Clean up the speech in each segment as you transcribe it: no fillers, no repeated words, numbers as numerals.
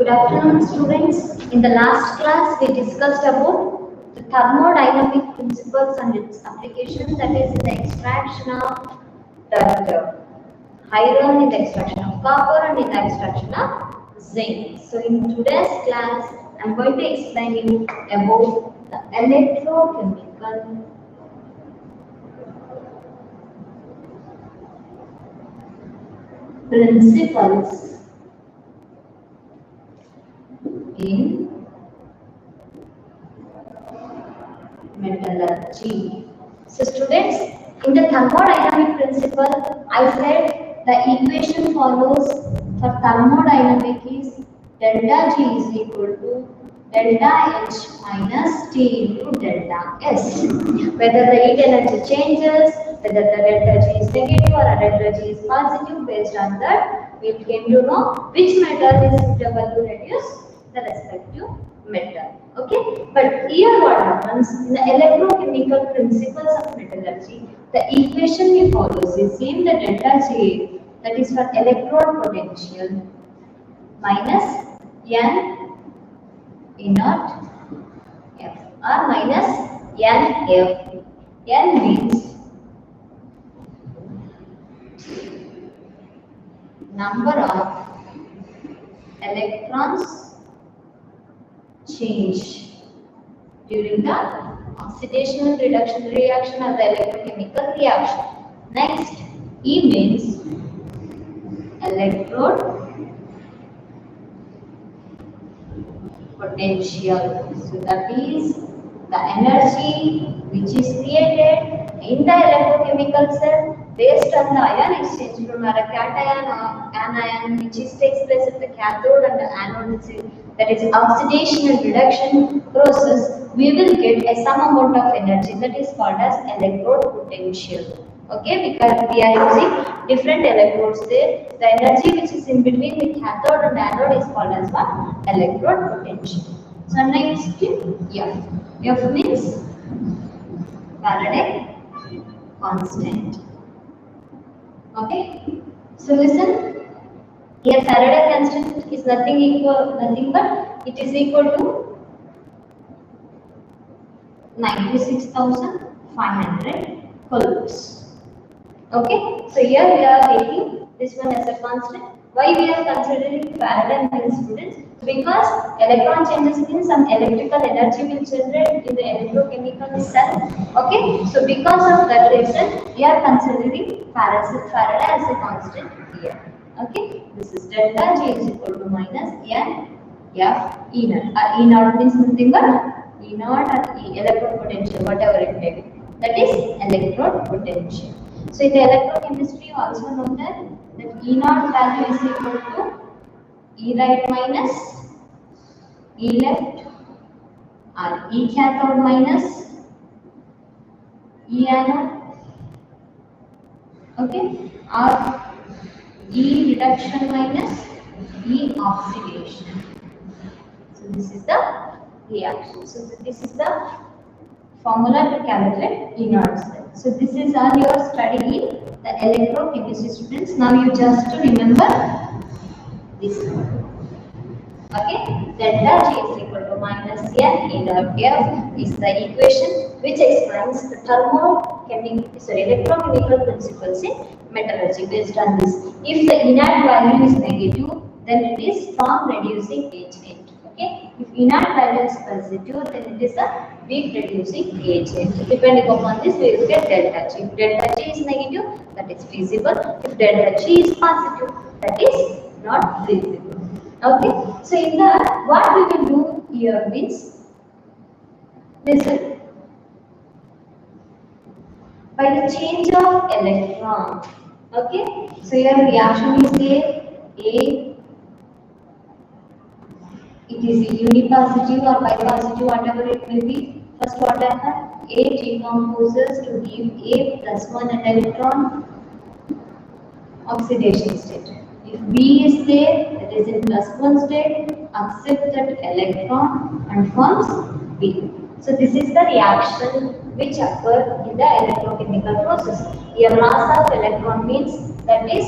Good afternoon, students. In the last class, we discussed about the thermodynamic principles and its application, that is, in the extraction of that iron, in the extraction of copper, and in the extraction of zinc. So, in today's class, I am going to explain you about the electrochemical principles in metallurgy. So students, in the thermodynamic principle, I said the equation follows for thermodynamic is delta G is equal to delta H minus T into delta S. Whether the heat energy changes, whether the delta G is negative or a delta G is positive, based on that we came to know which metal is suitable to reduce the respective metal. Okay, but here what happens in the electrochemical principles of metallurgy, the equation we follow is same. The delta J, that is for electrode potential, minus N inert F or minus NF. N means number of electrons change during the oxidation and reduction reaction or the electrochemical reaction. Next, E means electrode potential. So that is the energy which is created in the electrochemical cell based on the ion exchange from a cation or anion which takes place at the cathode and the anode, that is oxidation and reduction process. We will get a some amount of energy that is called as electrode potential. Okay, because we are using different electrodes there. The energy which is in between the cathode and anode is called as what? Electrode potential. So next, F. F means Faraday constant. Okay, so listen. Here Faraday constant is nothing but it is equal to 96,500 coulombs. Okay, so here we are taking this one as a constant. Why we are considering Faraday means, students? Because electron changes means some electrical energy will generate in the electrochemical cell. Okay, so because of that reason, we are considering Faraday as a constant here. Okay, this is delta G is equal to minus N F E naught. E naught means nothing but E naught or E, electrode potential, whatever it may be. That is electrode potential. So in the electrochemistry, you also know that E naught value is equal to E right minus E left or E cathode minus E anode. Okay, or E reduction minus E oxidation. So this is the reaction. So this is the formula to calculate E naught cell. So this is all your study in the electrochemistry, students. Now you just remember this one. Okay, delta G is equal to minus N inert F is the equation which explains the electrochemical principles in metallurgy based on this. If the inert value is negative, then it is strong reducing agent. Okay, if inert value is positive, then it is a weak reducing agent. Depending upon this, we will get delta G. If delta G is negative, that is feasible. If delta G is positive, that is not feasible. Okay, so in that, what we will do here means, listen, by the change of electron. Okay, so your reaction is A, it is unipositive or bipositive, whatever it may be. First, what happens? A decomposes to give A plus 1 electron, oxidation state. If B is there, that is in plus 1 state, accept that electron and forms B. So this is the reaction which occurs in the electrochemical process. Here loss of electron means that is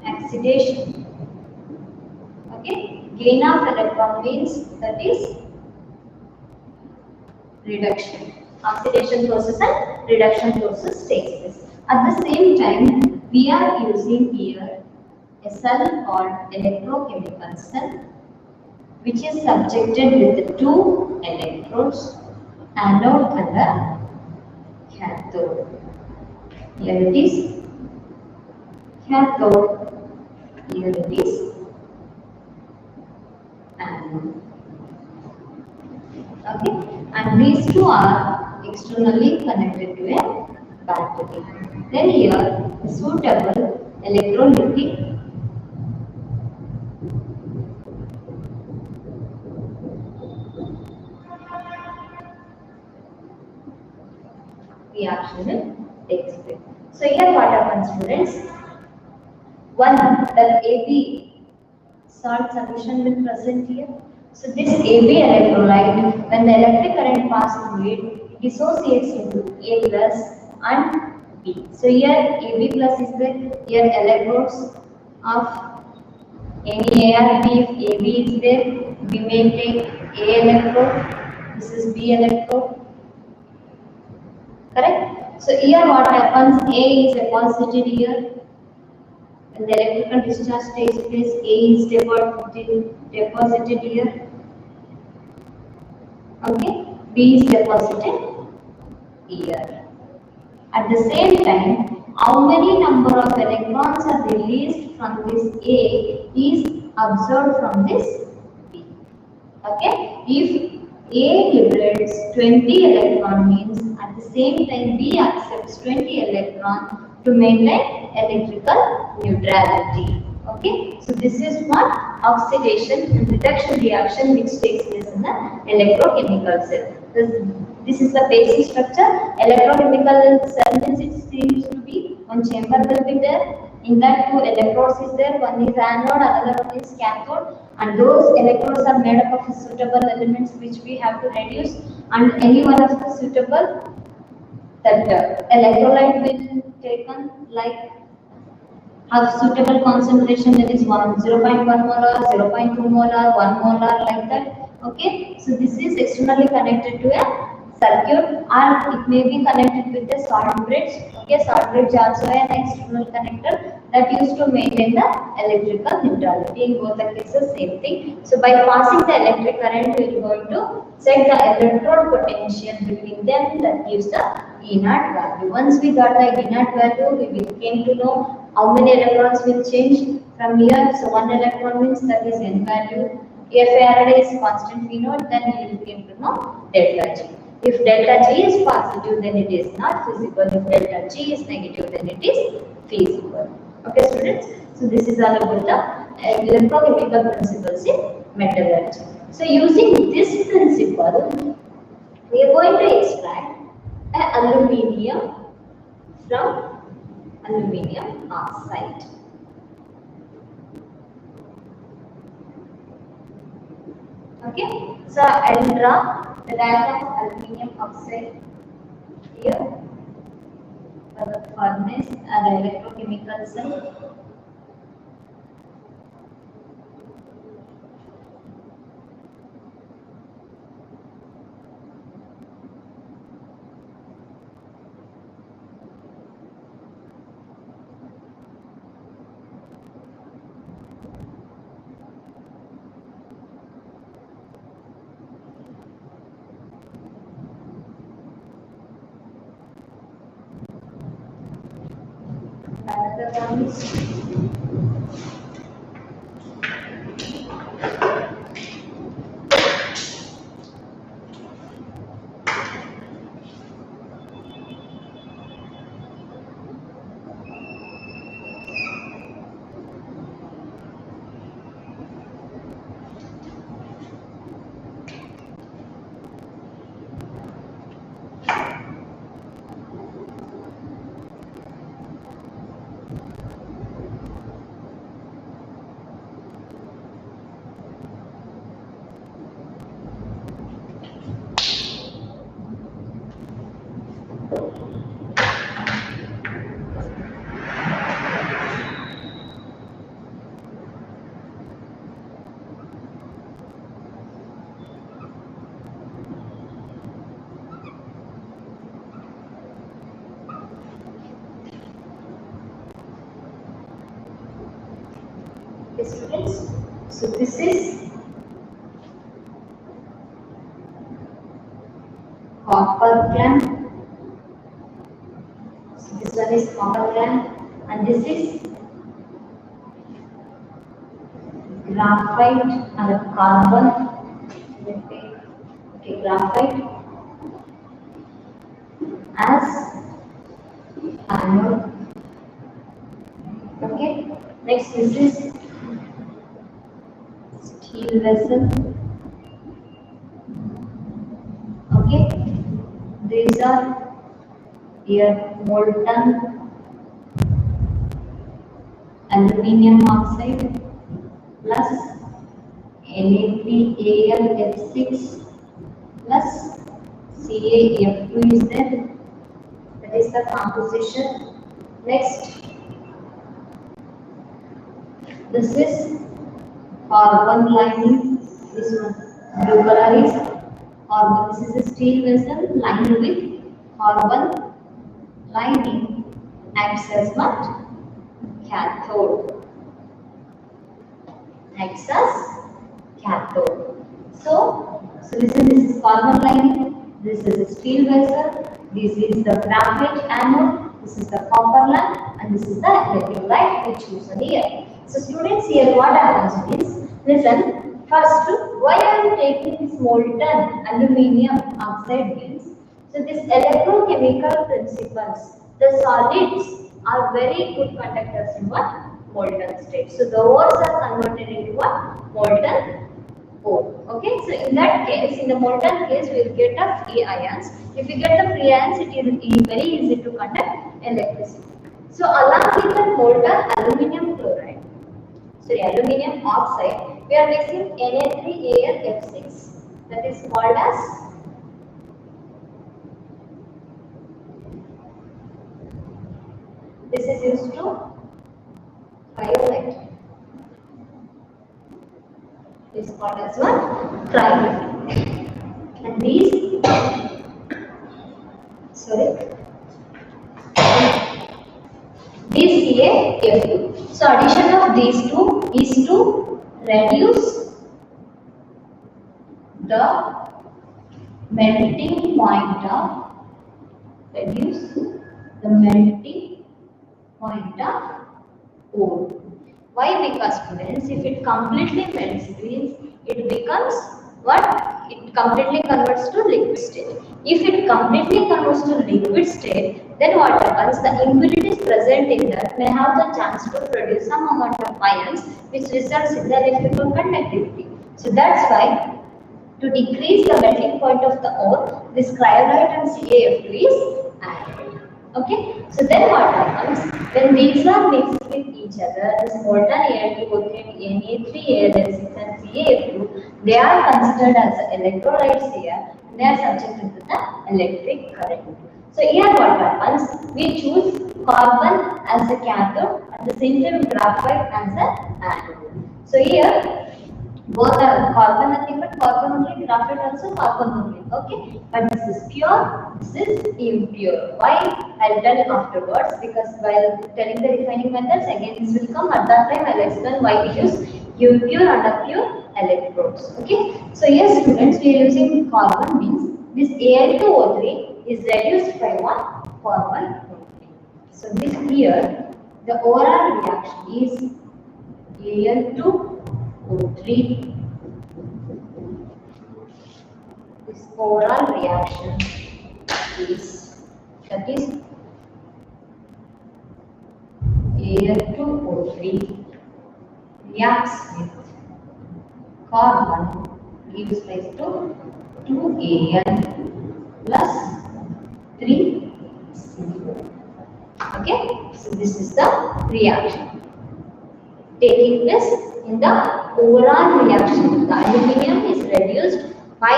oxidation. Gain of electron means that is reduction. Oxidation process and reduction process takes place. At the same time, we are using here a cell called electrochemical cell, which is subjected with two electrodes, anode and a cathode. Here it is cathode, here it is anode. Okay, and these two are externally connected to a battery. Then here a suitable electrolytic reaction takes place. So here what happens, students? One, that AB salt solution will present here. So this AB electrolyte, when the electric current passes through it dissociates into A plus and B. So here AB plus is there, here electrodes of any A or B. If AB is there, we may take A electrode, this is B electrode. Correct? So here what happens, A is deposited here. When the electrical discharge takes place, A is deposited here. Okay, B is deposited here. At the same time, how many number of electrons are released from this A is observed from this B. Okay, if A liberates 20 electron means at the same time B accepts 20 electron to maintain electrical neutrality. Okay, so this is one oxidation and reduction reaction which takes place in the electrochemical cell. This is the basic structure. Electrochemical cell means it seems to be one chamber will be there. In that two electrodes is there. One is anode, another one is cathode, and those electrodes are made up of suitable elements which we have to reduce. And any one of the suitable that electrolyte will taken like have suitable concentration, that is 0.1 molar, 0.2 molar, 1 molar, like that. Okay, so this is externally connected to a circuit, or it may be connected with a salt bridge. Okay, salt bridge also an external connector that used to maintain the electrical neutrality. In both the cases, same thing. So by passing the electric current, we are going to set the electrode potential between them, that gives the E naught value. Once we got the E naught value, we came to know how many electrons will change from here. So one electron means that is N value. If Faraday is constant we know, then we will came to know delta G. If delta G is positive, then it is not feasible. If delta G is negative, then it is feasible. Okay, students. So this is all about the electrochemical principles in metallurgy. So using this principle, we are going to extract aluminium from aluminium oxide. Okay, so I will draw the diagram of aluminium oxide here for the furnace and the electrochemical cell. Another one is Okay, students. So this is copper clamp. So this one is copper clamp, and this is graphite or carbon. Okay, graphite as anode. Okay. Next, this is steel vessel. Okay. These are here molten aluminium oxide plus Na3Al(F6) plus CaF2 is there. That is the composition. Next, this is carbon lining. This one blue color is carbon. This is a steel vessel lined with carbon lining. Acts as what? Cathode. Acts as cathode. So listen, this is carbon lining, this is a steel vessel, this is the graphite anode, this is the copper lamp, and this is the electrolyte we chosen here. So students, here what happens is, listen, first, why are you taking this molten aluminium oxide means? So this electrochemical principles, the solids are very good conductors in what? Molten state. So the ores are converted into what? Molten ore. Okay, so in that case, in the molten case, we will get the free ions. If we get the free ions, it is very easy to conduct electricity. So along with the molten aluminium chloride, aluminium oxide, we are mixing Na3Al(F6). That is called as this is used to cryolite. Is called as what? Cryolite. And these, these CaF2. So addition of these two is to reduce the melting point of ore. Why? Because students, if it completely melts, means it becomes what? It completely converts to liquid state. If it completely converts to liquid state, then what happens? The impurities present in that may have the chance to produce some amount of ions, which results in the electrical conductivity. So that's why, to decrease the melting point of the ore, this cryolite and CaF2 is added. Okay, so then what happens? When these are mixed with each other, this molten Al2O3 and Na3Al(F6) and CaF2, they are considered as electrolytes here, and they are subjected to the electric current. So here what happens? We choose carbon as a cathode, at the same time graphite as an anode. So here both are carbon, nothing but carbon only, graphite also carbon only. Okay, but this is pure, this is impure. Why? I'll tell you afterwards, because while telling the refining methods, again this will come. At that time I'll explain why we use impure and pure electrodes. Okay, so yes students, we are using carbon means this Al2O3 is reduced by one carbon only. So this here, the overall reaction is Al2O3. This overall reaction is, that is Al2O3 reacts with carbon, gives rise to 2Al plus 3CO. Okay, so this is the reaction taking place in the overall reaction. The aluminium is reduced by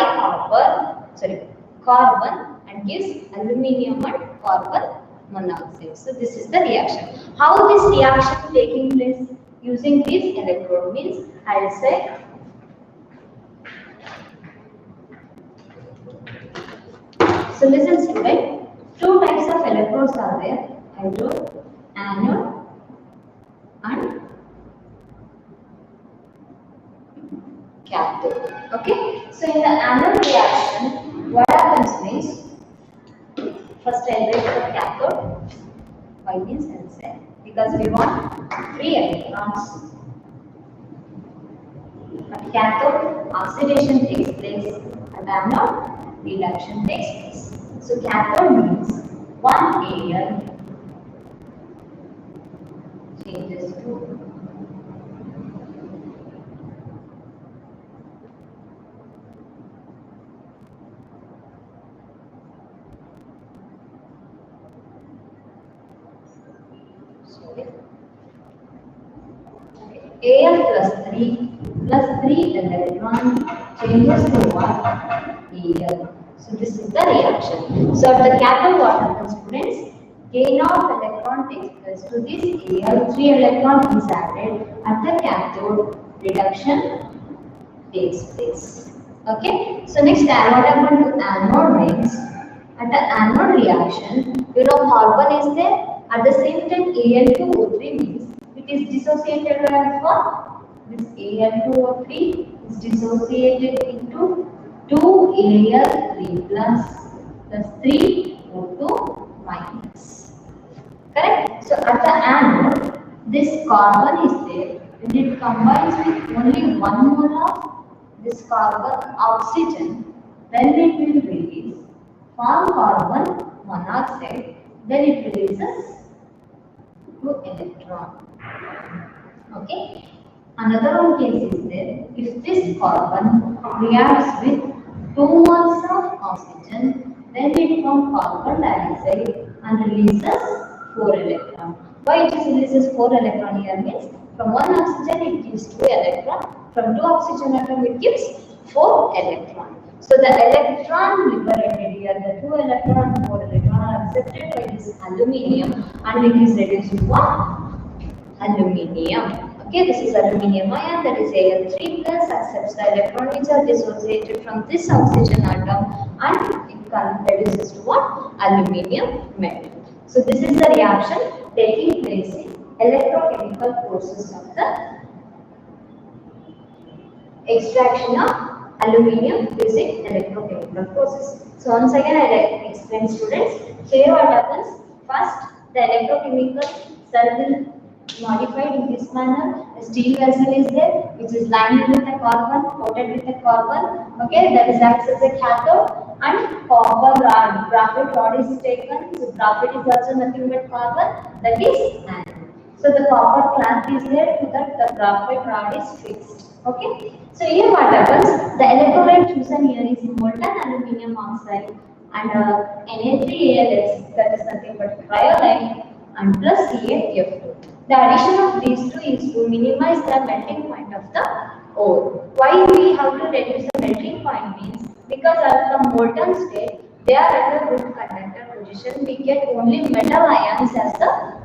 carbon and gives aluminium and carbon monoxide. So this is the reaction. How this reaction taking place using this electrode means, I will say so listen student, two types of electrodes are there, cathode, anode and cathode. Okay. So in the anode reaction, what happens means, first I'll write for cathode. Why means I'll say, because we want free electrons. At cathode, oxidation takes place. At anode, reduction takes place. So cathode means one Al changes to Al plus 3 electron changes to what? Al. So this is the reaction. So at the cathode, what happens, students? Gain of electron takes place to this Al. 3 electron is added. At the cathode, reduction takes place. Okay. So next, what happened to anode means, at the anode reaction, carbon is there. At the same time, Al2O3 means it is dissociated for this Al2O3 is dissociated into 2Al3 plus 3O2 minus. Correct? So at the anode, this carbon is there and it combines with only one mole of this carbon oxygen, then it will release form carbon monoxide, then it releases 2 electron. Okay. Another one case is there. If this carbon reacts with 2 moles of oxygen, then it forms carbon dioxide and releases 4 electron. Why it releases 4 electron here means, from 1 oxygen it gives 2 electron, from 2 oxygen atom it gives 4 electron. So the electron liberated here, the 2 electron, 4 electron are accepted by this aluminium and it is reduced to what? Aluminium. Okay, this is aluminium ion, that is Al3 plus, accepts the electron which are dissociated from this oxygen atom and it reduces to what? Aluminium metal. So this is the reaction taking place in electrochemical process of the extraction of aluminium using electrochemical process. So once again I will explain, students. Here what happens? First, the electrochemical cell will modified in this manner. A steel vessel is there which is lined with a carbon, coated with a carbon. Okay, that is acts as a cathode, and copper rod, graphite rod is taken. So graphite is also nothing but carbon, that is anode. So the copper clamp is there so that the graphite rod is fixed. Okay. So here what happens? The electrolyte chosen here is molten aluminium oxide and Na3Al, that is nothing but cryolite, and plus CaF2. The addition of these two is to minimize the melting point of the ore. Why we have to reduce the melting point means, because at the molten state they are at a good conductor position. We get only metal ions as the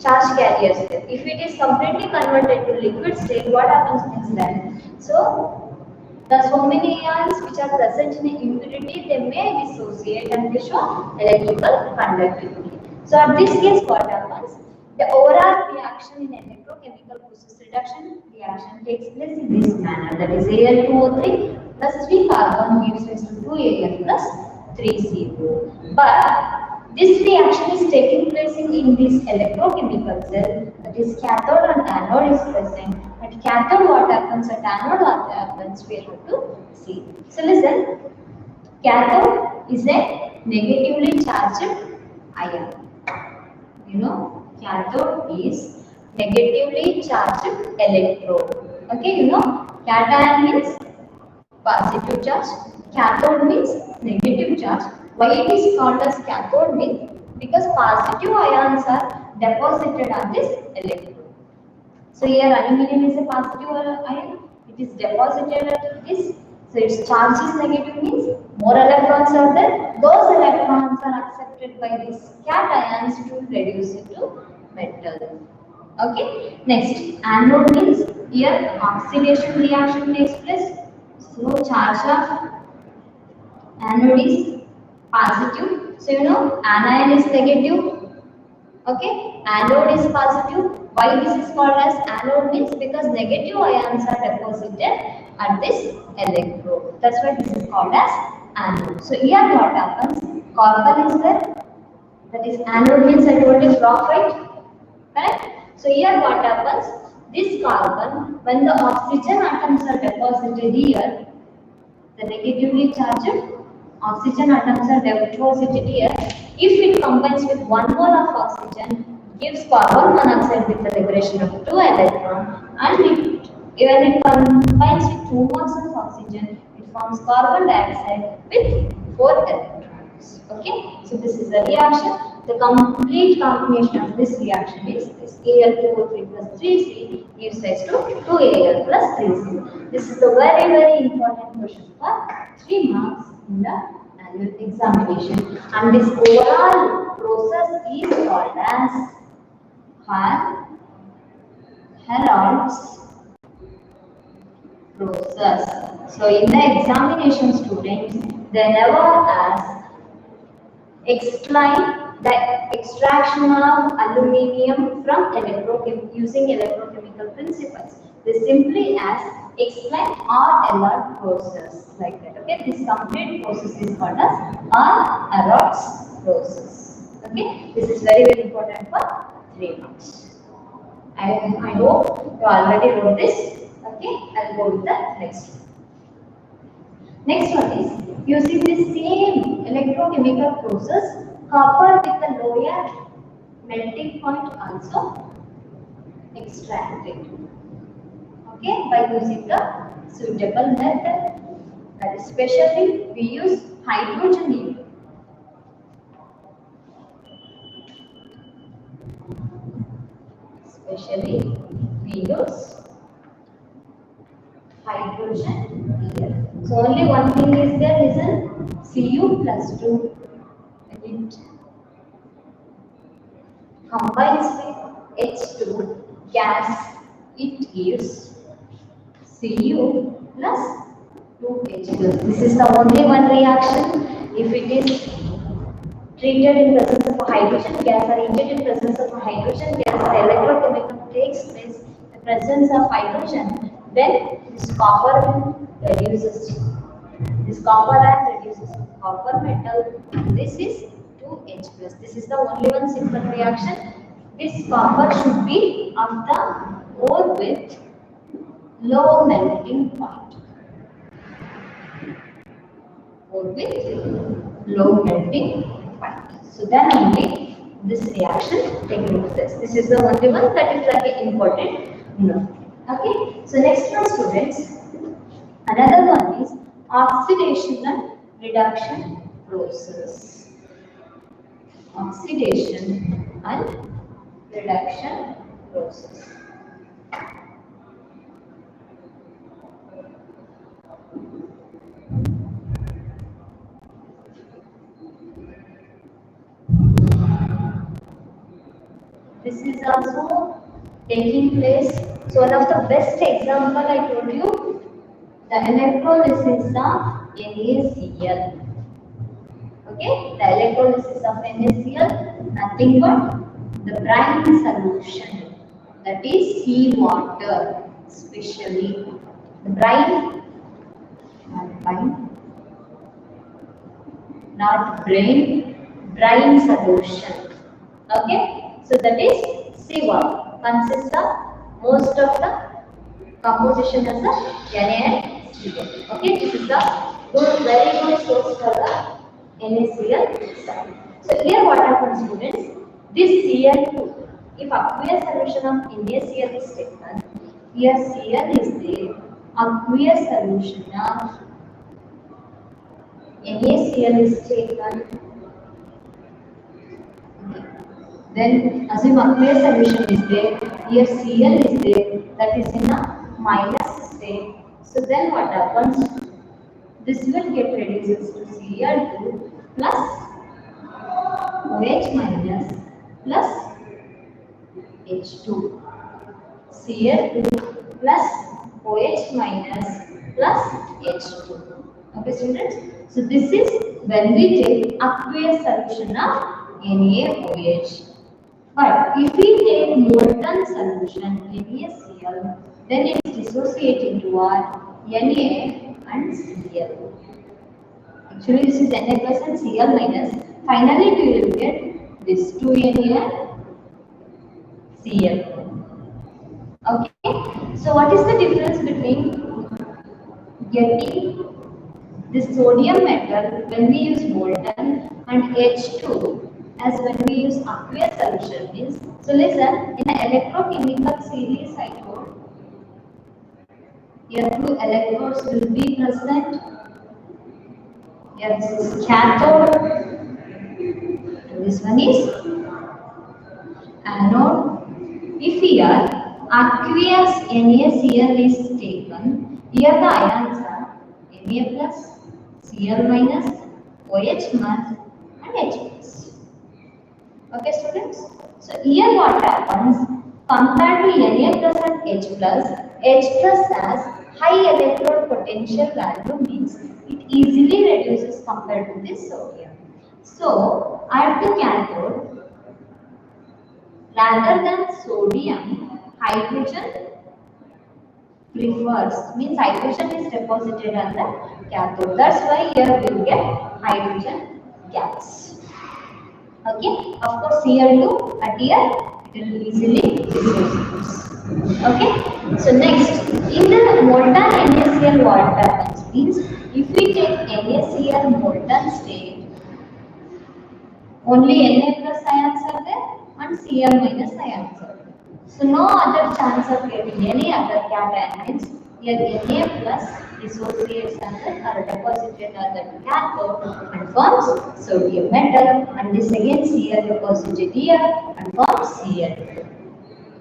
charge carriers. If it is completely converted to liquid state, what happens next then? So many ions which are present in impurity, they may dissociate and they show electrical conductivity. So at this case, what happens? The overall reaction in electrochemical process reduction reaction takes place in this manner. That is Al2O3 plus 3 carbon gives rise to 2Al plus 3CO. But this reaction is taking place in this electrochemical cell, that is cathode and anode is present. At cathode what happens, at anode what happens, we have to see. So listen, cathode is a negatively charged ion. Cathode is negatively charged electrode. Okay, cation means positive charge, cathode means negative charge. Why it is called as cathode means, because positive ions are deposited on this electrode. So here aluminium is a positive ion, it is deposited at this. So its charge is negative means more electrons are there. Those electrons are accepted by these cations to reduce it to metal. Okay. Next, anode means here oxidation reaction takes place. So charge of anode is positive. So anion is negative. Okay, anode is positive. Why this is called as anode means because negative ions are deposited at this electrode. That's why this is called as anode. So here what happens? Carbon is there. That is anode means I told you graphite. Correct? So here what happens? This carbon, when the oxygen atoms are deposited here, the negatively charged oxygen atoms are deposited here. If it combines with 1 mole of oxygen, gives carbon monoxide with the liberation of 2 electrons, and when it combines with 2 moles of oxygen, it forms carbon dioxide with 4 electrons. Okay, so this is the reaction. The complete combination of this reaction is this Al2O3 plus 3C gives rise to 2Al plus 3C. This is the very important question for 3 marks in the annual examination. And this overall process is called as Herold's process. So in the examination, students, they never ask explain the extraction of aluminium from using electrochemical principles. They simply ask explain R-Erod process like that. Okay, this complete process is called as R-Erod's process. Okay, this is very important for 3 marks. I hope you already wrote this. Okay, I'll go with the next one. Next one is using the same electrochemical process, copper with a lower melting point also extracted. Okay, by using the suitable method. That is especially we use hydrogen here. Especially we use hydrogen here. So only one thing is there, listen, Cu plus 2 and it combines with H2 gas, it gives Cu plus 2H plus. This is the only one reaction. If it is treated in presence of a hydrogen gas or heated in presence of a hydrogen gas, the electrochemical takes place in the presence of hydrogen, then this copper reduces. This copper ion reduces copper metal, and this is 2H plus. This is the only one simple reaction. This copper should be of the ore with low melting point. Ore with low melting point. So then only this reaction taking place. This is the only one that is like an important note. Okay. So next one, students. Another one is oxidation and reduction process. Oxidation and reduction process. This is also taking place. So one of the best example I told you, the electrolysis of NaCl. Okay, the electrolysis of NaCl, nothing but the brine solution, that is seawater, especially the brine, not brine solution. Okay, so that is seawater, consists of most of the composition as a NaCl. Okay, this is a very good source for the NaCl side. So here what happens, students? This Cl2, if aqueous solution of NaCl is taken, here Cl is there, aqueous solution of NaCl is taken, then assume aqueous solution is there, here Cl is there, that is in a minus state. So then what happens? This will get reduced to Cl2 plus OH minus plus H2. Cl2 plus OH minus plus H2. Okay, students? So this is when we take aqueous solution of NaOH. But if we take molten solution NaCl, then it is dissociating to our Na and Cl. Actually, this is Na plus and Cl minus. Finally, we will get this 2Na Cl. Okay. So, what is the difference between getting this sodium metal when we use molten and H2 as when we use aqueous solution means? So, listen, in an electrochemical series I told here two electrodes will be present. Here this is cathode, this one is anode. If here aqueous NaCl is taken, here the ions are Na plus, Cl minus, OH minus and H plus. Okay students? So here what happens, compared to Na plus and H plus has high electrode potential value means it easily reduces compared to this sodium. So at the cathode, rather than sodium, hydrogen prefers, means hydrogen is deposited on the cathode. That's why here we will get hydrogen gas. Okay, of course Cl2 at here it will easily dissociate. Okay, so next in the molten NaCl what happens means if we take NaCl molten state, only Na plus ions are there and Cl minus ions are there. So no other chance of getting any other cation means here Na plus dissociates and are deposited on the cathode and forms sodium metal, and this again Cl deposited here and forms Cl.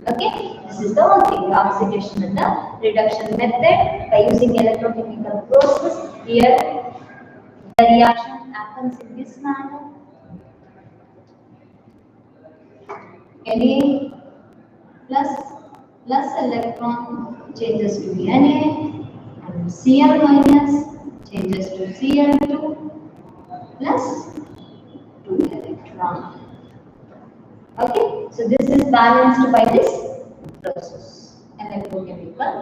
Okay, this is the only oxidation and the reduction method by using electrochemical process. Here the reaction happens in this manner. Na plus electron changes to Na and Cl minus changes to Cl2 plus 2 electron. Okay, so this is balanced by this process, electrochemical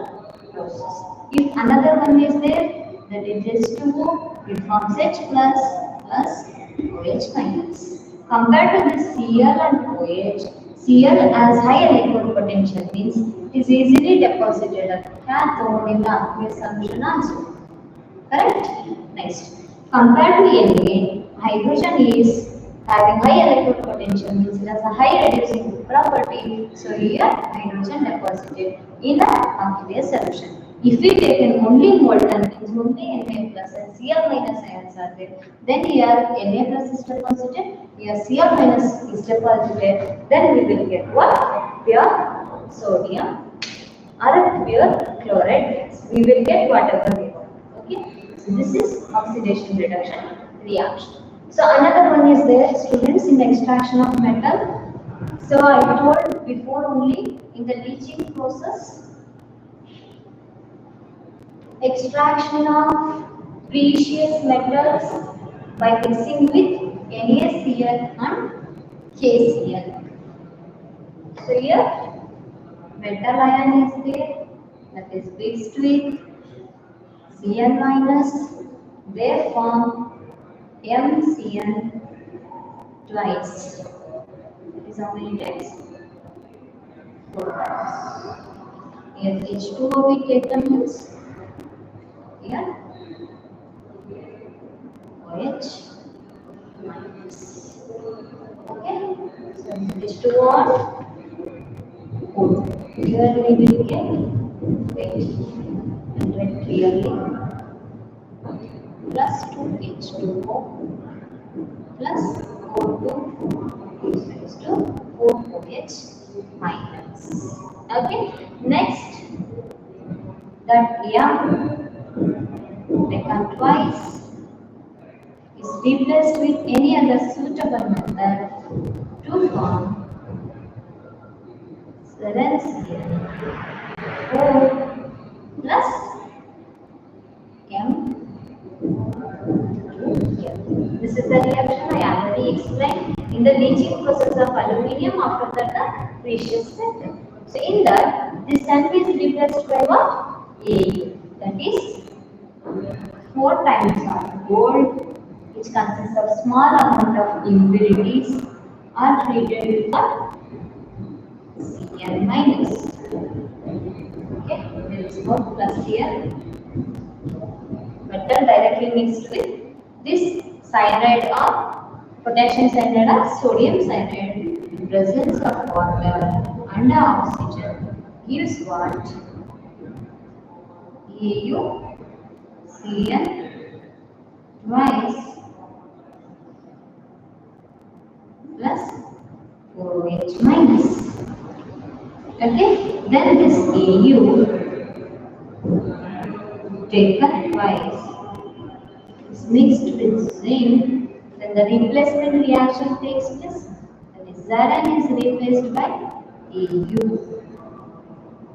process. If another one is there, that it is 2, it forms H plus OH minus. Compared to this Cl and OH, Cl has high electrode potential means it is easily deposited at the cathode in the aqueous solution also. Correct? Next, compared to Na, hydrogen is having high electrode potential means it has a high reducing property. So here hydrogen deposited in the aqueous solution. If we take an only molten means only Na plus and Cl minus ions are there, then here Na plus is deposited, here Cl minus is deposited, then we will get what? Pure sodium or pure chloride gas. We will get whatever we want. Okay. So this is oxidation reduction reaction. So another one is there, students, in extraction of metal. So I told before only in the leaching process, extraction of precious metals by mixing with NaCl and KCl. So here metal ion is there, that is mixed with Cl minus, they form MCl twice. That is how many times? 4 times. Here H2O we take the means here OH minus. Okay, so H2O on O. Here we will get weight and write clearly plus 2H2O plus O2 is raised to 4OH minus. Okay, next that M taken twice is replaced with any other suitable method to form 7Cl4 plus M. This is the reaction I already explained. In the leaching process of aluminium, after that the precious metal. So in that, this N is replaced by what? A. That is 4 times of gold, which consists of small amount of impurities, are treated with what? Cn minus. Okay, there is no plus here. Metal directly mixed with this cyanide or potassium cyanide or sodium cyanide. Presence of water and oxygen gives what? Au Cn twice plus OH minus. Okay, then this Au taken twice is mixed with zinc, then the replacement reaction takes place. That is Zn is replaced by Au.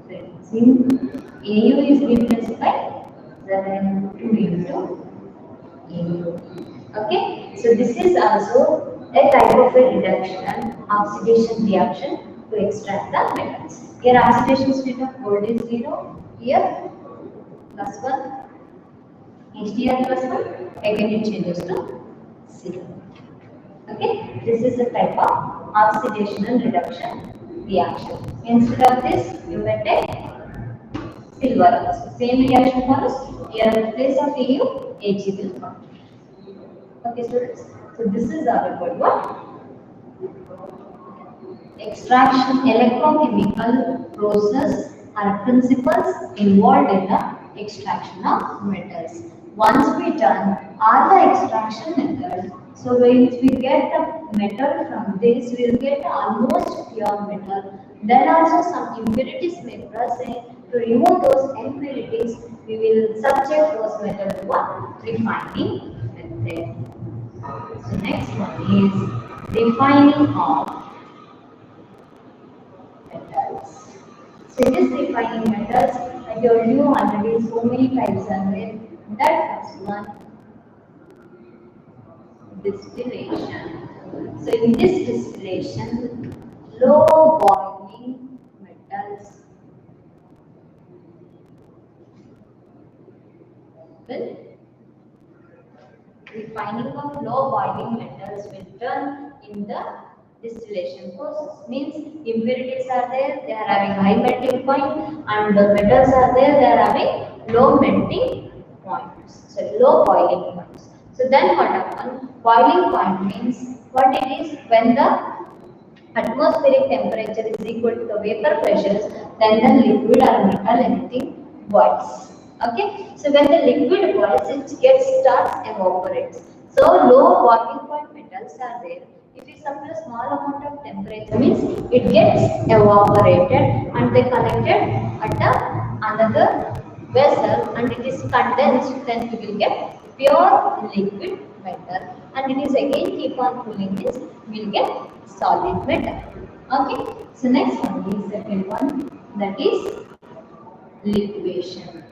So zinc Au is replaced by Zn into Au. Okay, so this is also a type of a reduction, oxidation reaction to extract the metals. Here oxidation state of gold is 0, here plus 1, HDR plus 1, again it changes to 0. Okay, this is a type of oxidation and reduction reaction. Instead of this, you may take silver. So same reaction follows. Here in place of Au, Ag will come. Okay, students. So this is our about what? Extraction, electrochemical process are principles involved in the extraction of metals. Once we done all the extraction methods, so when we get the metal from this, we will get almost pure metal. Then also some impurities may present. To remove those impurities, we will subject those metals to what? Refining method. So next one is refining of metals. So in this refining metals, I told you already so many types are there. That first one, distillation. So in this distillation, low boiling metals will refining of low boiling metals will turn in the distillation process. Means impurities are there, they are having high melting point, and the metals are there, they are having low melting points. So low boiling points. So then what happens? Boiling point means what it is when the atmospheric temperature is equal to the vapor pressures, then the liquid or metal anything boils. Okay, so when the liquid boils, it starts evaporates. So low boiling point metals are there. If you supply a small amount of temperature, means it gets evaporated and they collected at another vessel and it is condensed. Then you will get pure liquid metal, and it is again keep on cooling this, we will get solid metal. Okay, so next one is second one, that is liquation.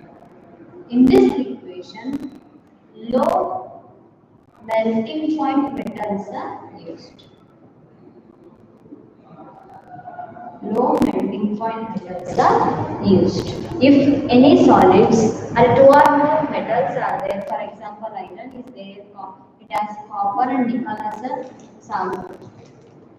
In this liquation, low melting point metals are used. Low melting point metals are used. If any solids or 2 or more metals are there, for example, iron is there, it has copper and nickel as a some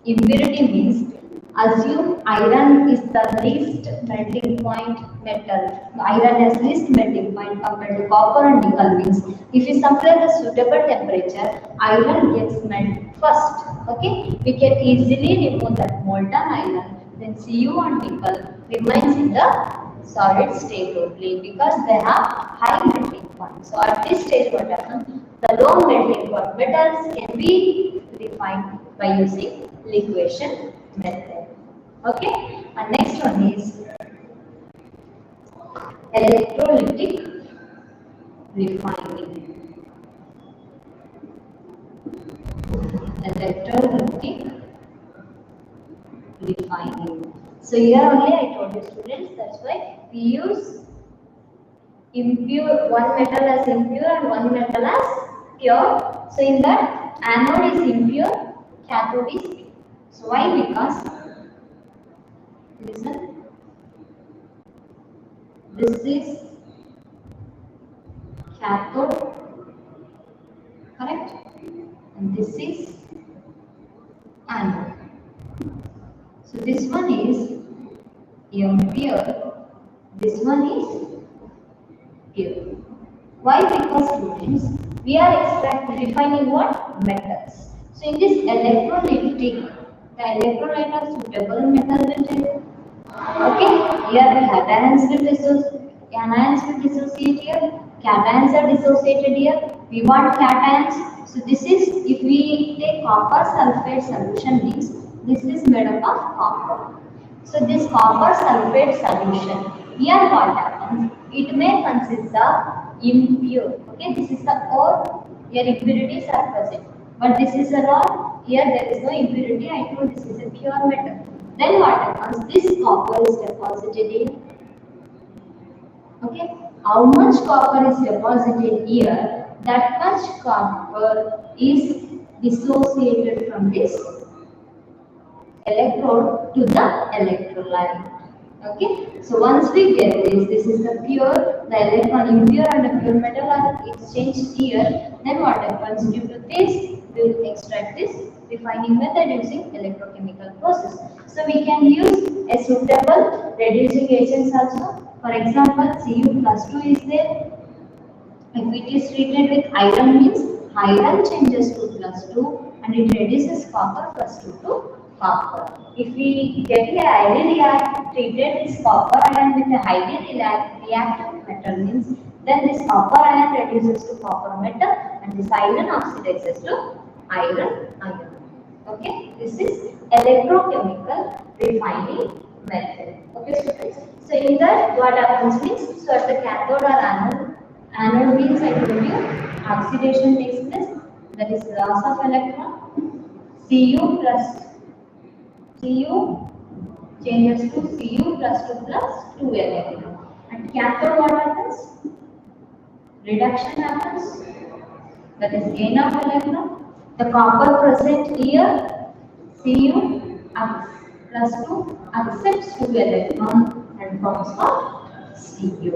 impurity means, assume iron is the least melting point metal. Iron has least melting point compared to copper and nickel means, if you supply the suitable temperature, iron gets melt first. Okay, we can easily remove that molten iron. Then Cu and nickel remains in the solid state only because they have high melting point. So at this stage what happens? The low melting point metals can be refined by using liquation method. Okay, and next one is electrolytic refining. Electrolytic refining. So here only I told you students, that's why we use impure, one metal as impure and one metal as pure. So in that, anode is impure, cathode is pure. So why? Because listen, this is cathode, correct? And this is anode. So this one is pure, this one is pure. Why? Because students, we are defining what? Metals. So in this electrolytic, the electrolyte of suitable metal will take. Okay, here we have anions will dissociate here, cations are dissociated here. We want cations. So this is, if we take copper sulfate solution, means this is made up of copper. So this copper sulfate solution, here what happens? It may consist of impure. Okay, this is the ore. Here impurities are present, but this is a rod. Here there is no impurity. I told this is a pure metal. Then what happens? This copper is deposited in. Okay, how much copper is deposited here? That much copper is dissociated from this electrode to the electrolyte. Okay, so once we get this is the pure, the electron impure and the pure metal are exchanged here. Then what happens? Due to this, we will extract this refining method using electrochemical process. So we can use a suitable reducing agents also. For example, Cu+2 is there. If it is treated with iron, means iron changes to +2 and it reduces copper +2 to copper. If we get a highly treated this copper iron with a highly reactive metal, means then this copper iron reduces to copper metal and this iron oxidizes to iron ion. Okay, this is electrochemical refining method. Okay, students. So in that, what happens means, so at the cathode or anode means I told you oxidation takes place. That is loss of electron. Cu changes to Cu+2 plus 2 electron. At cathode, what happens? Reduction happens. That is gain of electron. The copper present here, Cu+2 accepts 2 electron and forms what? Cu.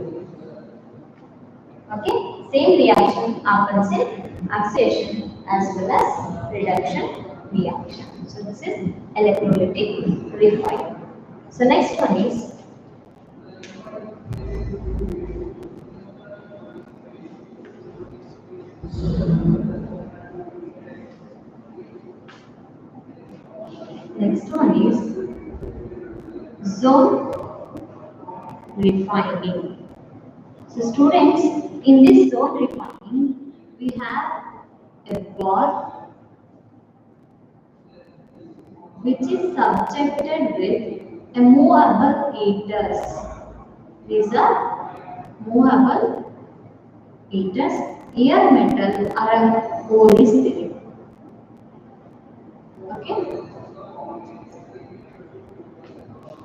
Okay, same reaction happens in oxidation as well as reduction reaction. So this is electrolytic refining. So next one is zone refining. So students, in this zone refining, we have a bar which is subjected with a movable heaters. These are movable heaters. Here metal or ore is there. Okay.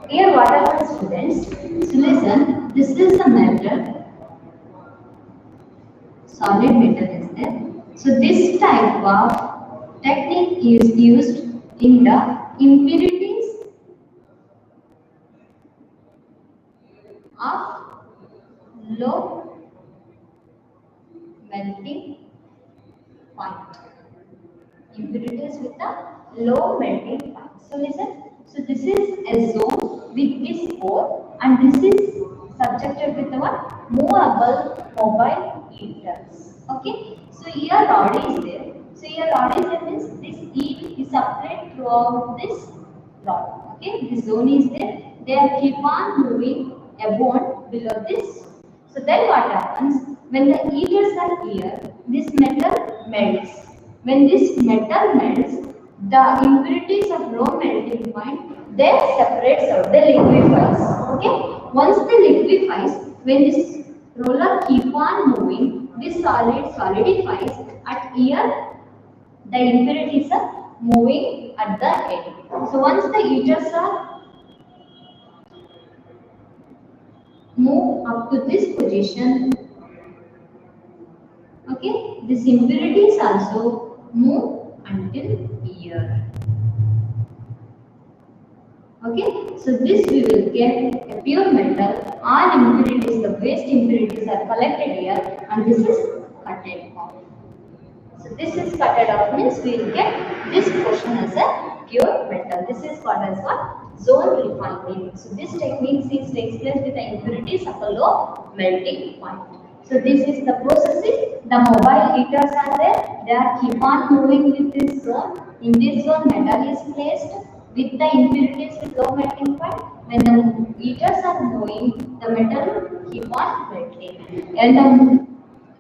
Here what happens, students? So listen, this is the metal. Solid metal is there. So this type of technique is used in the impurities of low melting point. Impurities with a low melting point. So listen, so this is a zone with this ore and this is subjected with what? Movable mobile heaters. Okay, so here rod is there. So here rod is there, means this heat is supplied throughout this rod. Okay, this zone is there. They keep on moving above below this. So then what happens? When the heaters are here, this metal melts. When this metal melts, the impurities of low melting point, they separates out, they liquefies. Okay, once they liquefies, when this roller keep on moving, this solid solidifies. At here, the impurities are moving at the end. So once the heaters are move up to this position, okay, these impurities also move until here. Okay, so this we will get a pure metal. All impurities, the waste impurities are collected here, and this is cutted off. So this is cutted off means we will get this portion as a pure metal. This is called as what? Zone refining. So this technique takes place with the impurities of a low melting point. So this is the processes. The mobile heaters are there. They are keep on moving with this zone. In this zone, metal is placed with the impurities with low melting point. When the heaters are moving, the metal keep on melting. And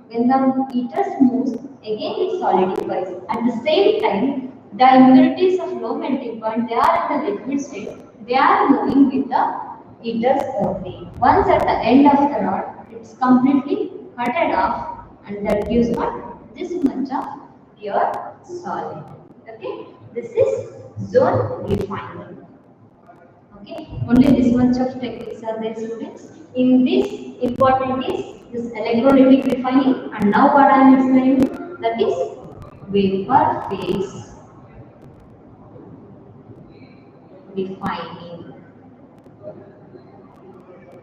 when the heaters moves, again it solidifies. At the same time, the impurities of low melting point, they are in the liquid state. They are moving with the heaters only. Once at the end of the rod, it's completely cutted off, and that gives what? This much of pure solid. Okay, this is zone refining. Okay, only this much of techniques are there, students. In this, important is this electrolytic refining, and now what I am explaining, that is vapor phase refining.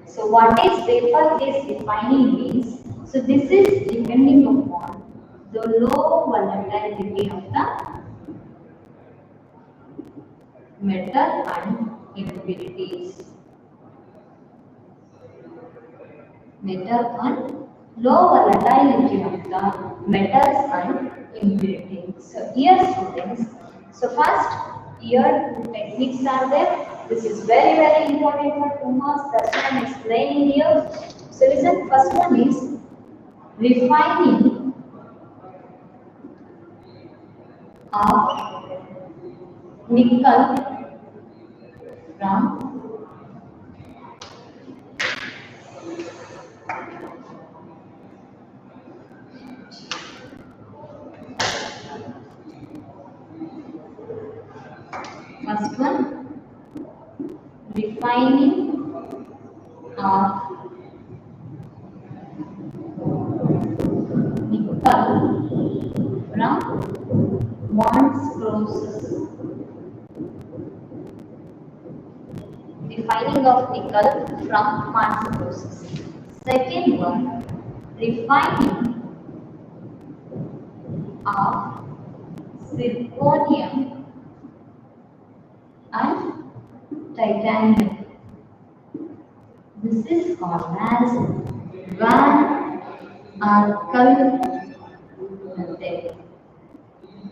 So what is vapor phase refining means? So this is depending upon the low volatility of the metal and impurities. Metal and low volatility of the metals and impurities. So here students, so first here two techniques are there. This is very important for 2 marks. That's why I am explaining here. So listen, first one is refining of nickel from first one, refining of nickel from Mond's process. Refining of nickel from Mond's process. Second one, refining of zirconium and titanium. This is called as Van Arkel method.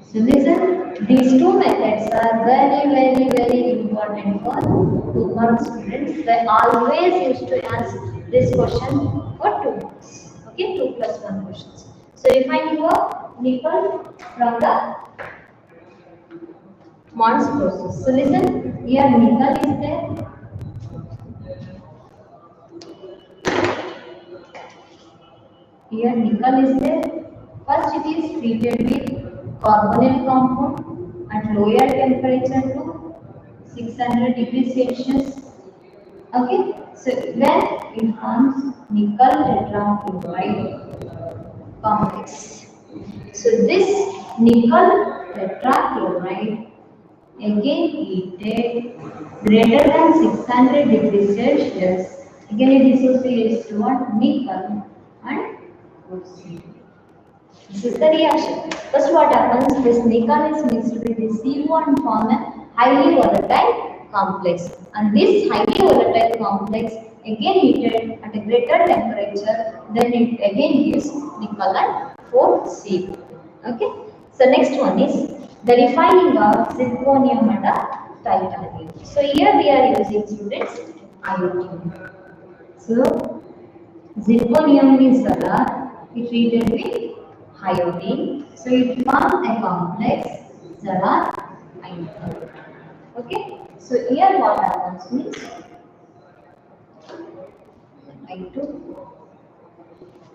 So listen, these two methods are very important for 2 mark students. They always used to ask this question for 2 marks. Okay, 2 plus 1 questions. So refining of nickel from the Mond's process. So listen, here nickel is there. Here nickel is there. First it is treated with carbonyl compound at lower temperature to 600 degrees Celsius. Okay, so then it forms nickel tetrachloride complex. So this nickel tetrachloride again heated greater than 600 degrees Celsius. Again it dissociates to what? Nickel and proceed. This is the reaction. First what happens, this nickel is mixed with the CO and form a highly volatile complex. And this highly volatile complex again heated at a greater temperature, then it again gives nickel and 4CO. Okay. So next one is the refining of zirconium and titanium. So here we are using students iodine. So zirconium is it treated with iodine. So it forms a complex Zarar iodine. Okay. So here what happens means I2.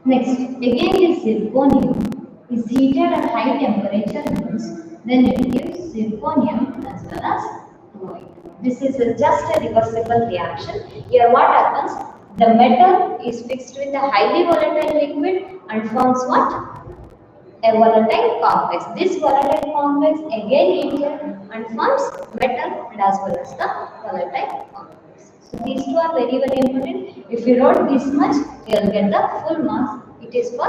Next, again this zirconium is heated at high temperature means then it gives zirconium as well as chloride. This is just a reversible reaction. Here what happens? The metal is fixed with a highly volatile liquid and forms what? A volatile complex. This volatile complex again heated and forms metal and as well as the volatile these two are very important. If you wrote this much, you will get the full marks. It is for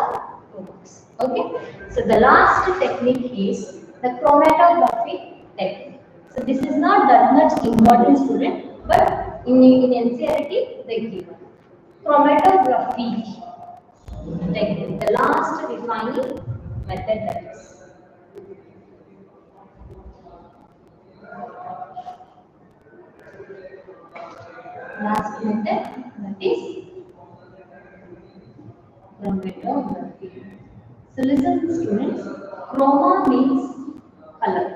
2 marks. Okay. So the last technique is the chromatography technique. So this is not that much important, student, but in NCERT they give chromatography technique. The last refining method that is. Last method that is chromatography. So listen students, chroma means color.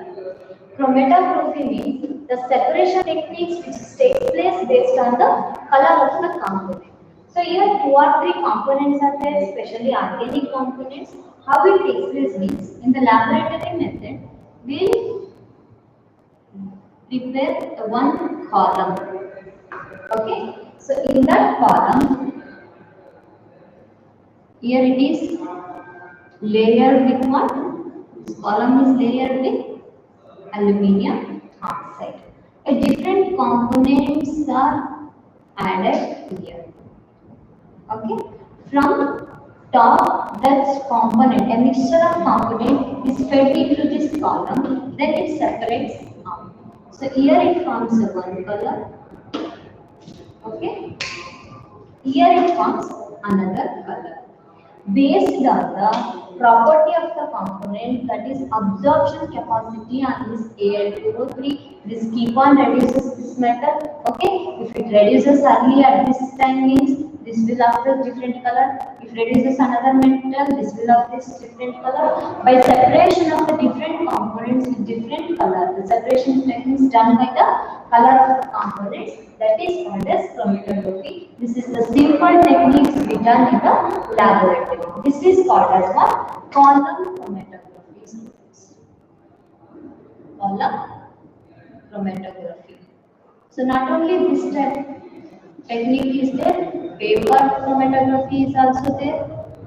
Chromatography means the separation techniques which takes place based on the color of the component. So here 2 or 3 components are there, especially organic components. How it takes place means in the laboratory method, we prepare the one column. Okay, so in that column, here it is layered with what? This column is layered with aluminium oxide. Different components are added here. Okay, from top, that component, a mixture of component is fed into this column, then it separates out. So here it forms a one color. Okay, here it forms another color. Based on the property of the component, that is absorption capacity on this Al2O3, this keep on reduces this metal. Okay, if it reduces early at this time means this will have the different color. If reduces another metal, this will have this different color. By separation of the different components with different color, the separation technique is done by the color of the components. That is called as chromatography. This is the simple techniques we done in the laboratory. This is called as what? Column chromatography. Column chromatography. So not only this technique is there, paper chromatography is also there,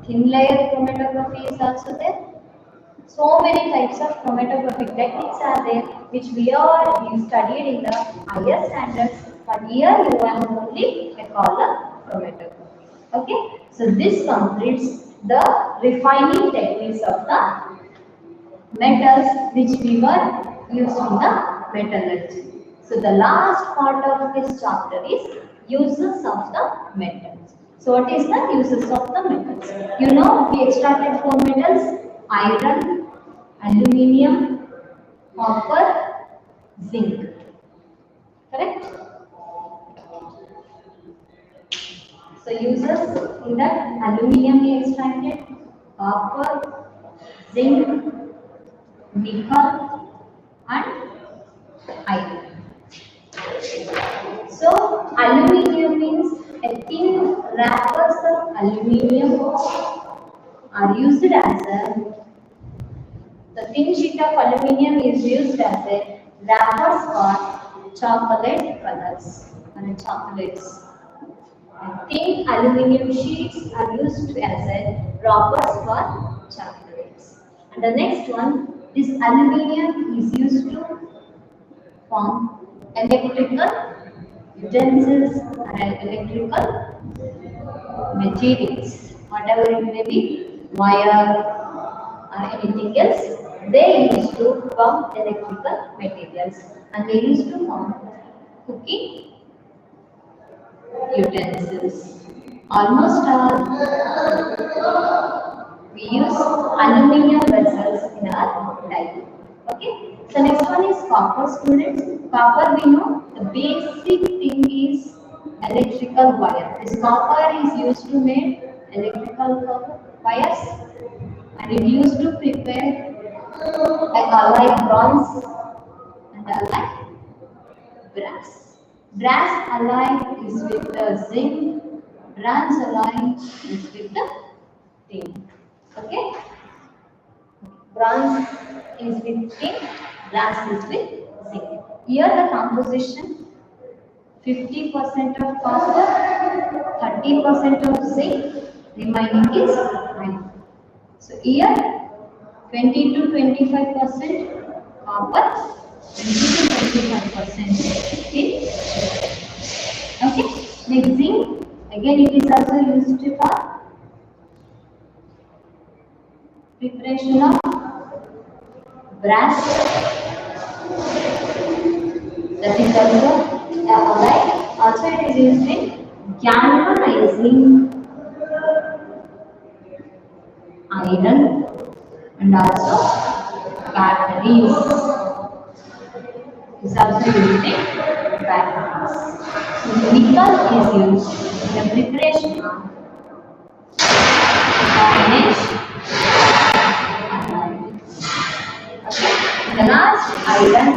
thin layer chromatography is also there. So many types of chromatographic techniques are there which we studied in the higher standards, but here you have only a column chromatography. Okay, so this completes the refining techniques of the metals which we were used in the metallurgy. So the last part of this chapter is uses of the metals. So what is the uses of the metals? You know we extracted 4 metals: iron, aluminium, copper, zinc. Correct? So uses in that aluminium we extracted, copper, zinc, nickel and iron. So aluminium means a thin wrappers of aluminium are used as the thin sheet of aluminium is used as a wrappers for chocolate colors and chocolates. Thin aluminium sheets are used as a wrappers for chocolates. And the next one, this aluminium is used to form electrical utensils and electrical materials, whatever it may be, wire or anything else, they used to form electrical materials and they used to form cooking utensils. Almost all we use aluminium vessels in our diet. Okay. So next one is copper, students. Copper, we know the basic thing is electrical wire. This copper is used to make electrical wires and it used to prepare alloy bronze and alloy brass. Brass alloy is with the zinc, bronze alloy is with the tin. Okay? Bronze is with tin, brass is with zinc. Here the composition 50% of copper, 30% of zinc, remaining is iron. So here 20 to 25% copper, 20 to 25% tin. Okay. Again, it is also used for preparation of brass. That is also alright. Also, it is used in galvanizing iron and also batteries. Is also used in batteries. So nickel is used in the preparation of varnish. Okay. The last iron,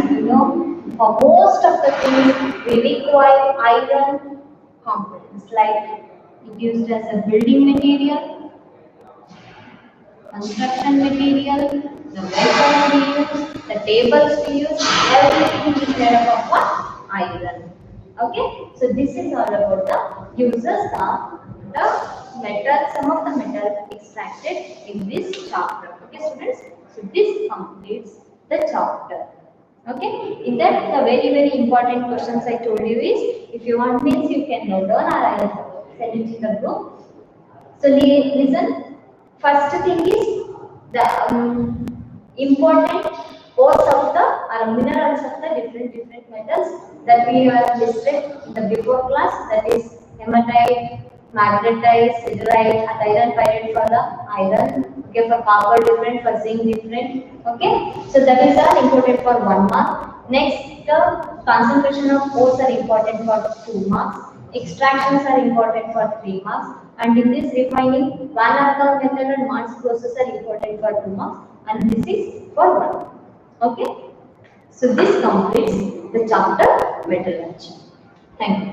for most of the things we require iron components like it used as a building material, construction material, the weapons we use, the tables we use, everything is made up of what? Iron. Okay, so this is all about the uses of the metal, some of the metal extracted in this chapter. Okay, students. So this completes the chapter. Okay, in that the very important questions I told you is if you want means you can note down or I will send it in the group. So listen, first thing is the important codes of the minerals of the different metals that we have listed in the before class, that is hematite, magnetite, siderite and iron pyrite for the iron, okay, for copper different, for zinc different, okay. So that is all important for 1 mark. Next, the concentration of ores are important for 2 marks. Extractions are important for 3 marks, and in this refining, Van Argand method and Marx process are important for 2 marks, and this is for 1. Okay? So this completes the chapter metallurgy. Thank you.